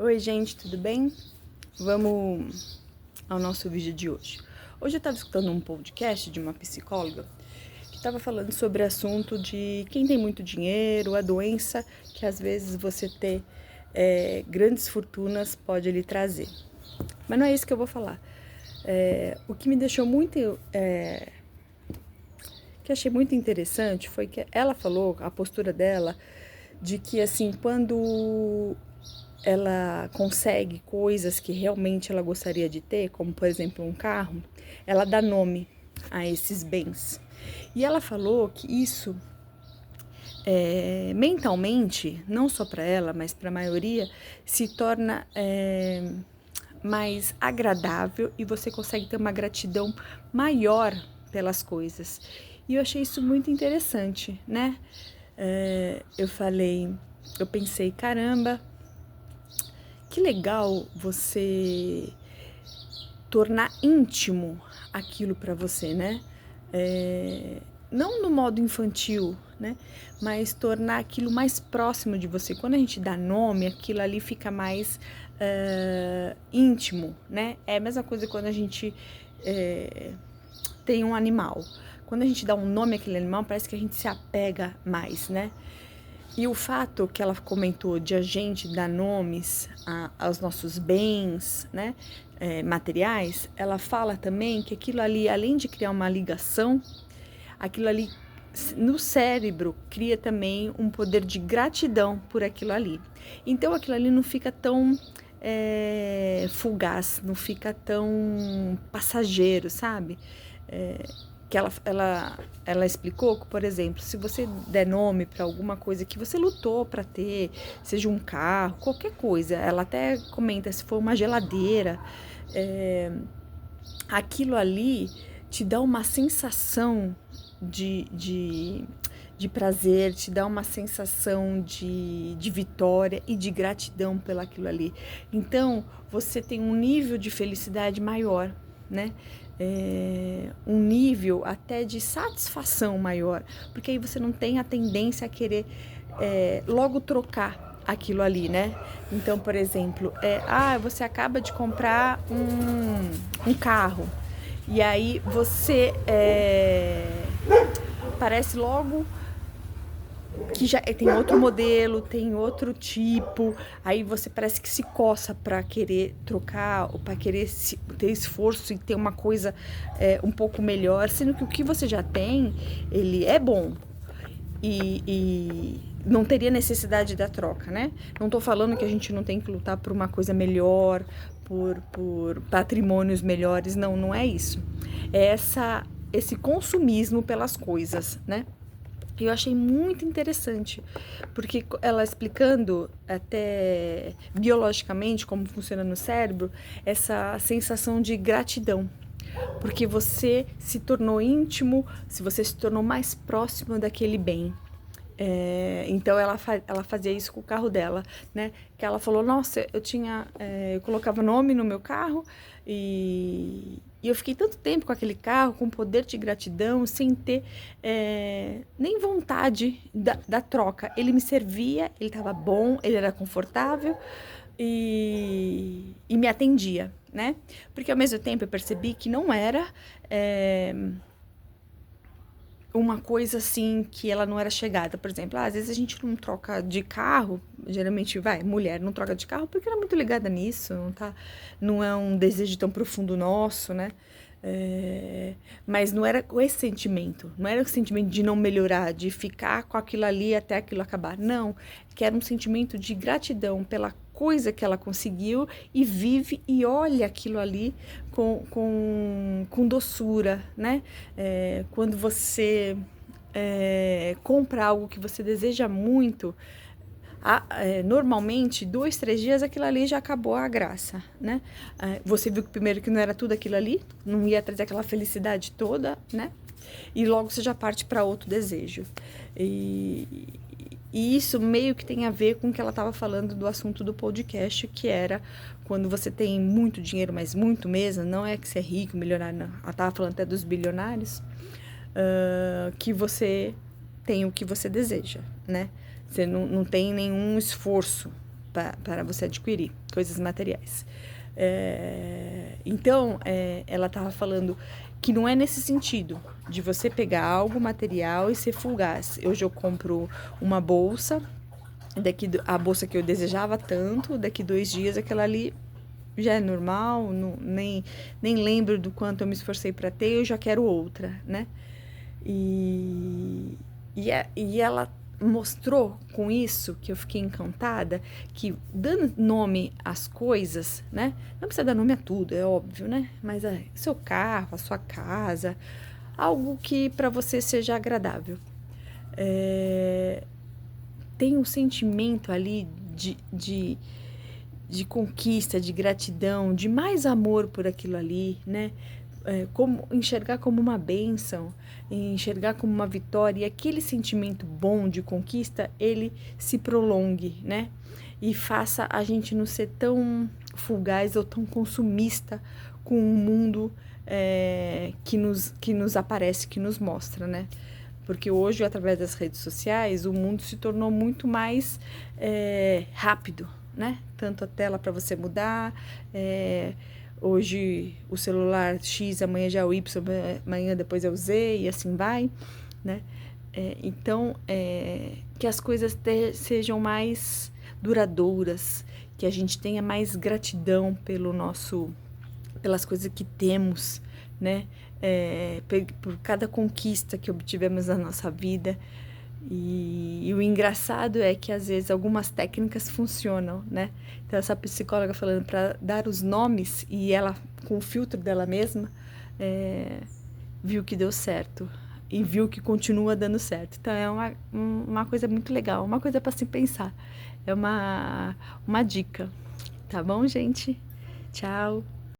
Oi, gente, tudo bem? Vamos ao nosso vídeo de hoje. Hoje eu estava escutando um podcast de uma psicóloga que estava falando sobre o assunto de quem tem muito dinheiro, a doença que às vezes você ter grandes fortunas pode lhe trazer. Mas não é isso que eu vou falar. O que me deixou que achei muito interessante foi que ela falou, a postura dela, de que assim, quando ela consegue coisas que realmente ela gostaria de ter, como por exemplo um carro, ela dá nome a esses bens. E ela falou que isso mentalmente, não só para ela, mas para a maioria, se torna mais agradável e você consegue ter uma gratidão maior pelas coisas. E eu achei isso muito interessante, né? Eu pensei, caramba, que legal você tornar íntimo aquilo para você, né? Não no modo infantil, né? Mas tornar aquilo mais próximo de você. Quando a gente dá nome, aquilo ali fica mais íntimo, né? É a mesma coisa quando a gente tem um animal. Quando a gente dá um nome àquele animal, parece que a gente se apega mais, né? E o fato que ela comentou de a gente dar nomes aos nossos bens, né, materiais, ela fala também que aquilo ali, além de criar uma ligação, aquilo ali no cérebro cria também um poder de gratidão por aquilo ali. Então aquilo ali não fica tão fugaz, não fica tão passageiro, sabe? Que ela explicou que, por exemplo, se você der nome para alguma coisa que você lutou para ter, seja um carro, qualquer coisa, ela até comenta se for uma geladeira, aquilo ali te dá uma sensação de prazer, te dá uma sensação de vitória e de gratidão pelaquilo ali. Então, você tem um nível de felicidade maior, né? Um nível até de satisfação maior, porque aí você não tem a tendência a querer logo trocar aquilo ali, né? Então, por exemplo, você acaba de comprar um carro e aí você parece logo que já tem outro modelo, tem outro tipo, aí você parece que se coça para querer trocar ou para querer ter esforço e ter uma coisa um pouco melhor, sendo que o que você já tem, ele é bom e não teria necessidade da troca, né? Não tô falando que a gente não tem que lutar por uma coisa melhor, por patrimônios melhores, não é isso. É esse consumismo pelas coisas, né? E eu achei muito interessante, porque ela explicando até biologicamente como funciona no cérebro, essa sensação de gratidão. Porque você se tornou íntimo, se você se tornou mais próximo daquele bem. Então ela fazia isso com o carro dela, né? Que ela falou, nossa, eu colocava nome no meu carro e eu fiquei tanto tempo com aquele carro, com poder de gratidão, sem ter nem vontade da troca. Ele me servia, ele estava bom, ele era confortável e me atendia, né? Porque ao mesmo tempo eu percebi que não era uma coisa assim que ela não era chegada, por exemplo, às vezes a gente não troca de carro, geralmente mulher não troca de carro porque ela é muito ligada nisso, não é um desejo tão profundo nosso, né? Mas não era esse sentimento, não era o sentimento de não melhorar, de ficar com aquilo ali até aquilo acabar, não, que era um sentimento de gratidão pela coisa que ela conseguiu e vive e olha aquilo ali com doçura, né? Quando você compra algo que você deseja muito, normalmente 2, 3 dias aquilo ali já acabou a graça, né? Você viu que primeiro que não era tudo aquilo ali, não ia trazer aquela felicidade toda, né? E logo você já parte para outro desejo. E isso meio que tem a ver com o que ela estava falando do assunto do podcast, que era quando você tem muito dinheiro, mas muito mesmo, não é que você é rico, milionário, não. Ela estava falando até dos bilionários, que você tem o que você deseja, né? Você não tem nenhum esforço para você adquirir coisas materiais. Então, ela estava falando que não é nesse sentido, de você pegar algo material e ser fugaz. Hoje eu compro uma bolsa, a bolsa que eu desejava tanto, daqui 2 dias aquela ali já é normal, nem lembro do quanto eu me esforcei para ter, eu já quero outra, né? E ela mostrou com isso, que eu fiquei encantada, que dando nome às coisas, né? Não precisa dar nome a tudo, é óbvio, né? Mas seu carro, a sua casa, algo que para você seja agradável. Tem um sentimento ali de conquista, de gratidão, de mais amor por aquilo ali, né? Como enxergar como uma bênção, enxergar como uma vitória, e aquele sentimento bom de conquista, ele se prolongue, né? E faça a gente não ser tão fugaz ou tão consumista com o mundo que nos aparece, que nos mostra, né? Porque hoje, através das redes sociais, o mundo se tornou muito mais rápido, né? Tanto a tela para você mudar, hoje o celular X, amanhã já é o Y, amanhã depois é o Z e assim vai, né? Então, que as coisas sejam mais duradouras, que a gente tenha mais gratidão pelas coisas que temos, né? Por cada conquista que obtivemos na nossa vida. E o engraçado é que às vezes algumas técnicas funcionam, né? Então essa psicóloga falando para dar os nomes, e ela com o filtro dela mesma viu que deu certo e viu que continua dando certo. Então é uma coisa muito legal, uma coisa para se pensar, é uma dica, tá bom, gente? Tchau!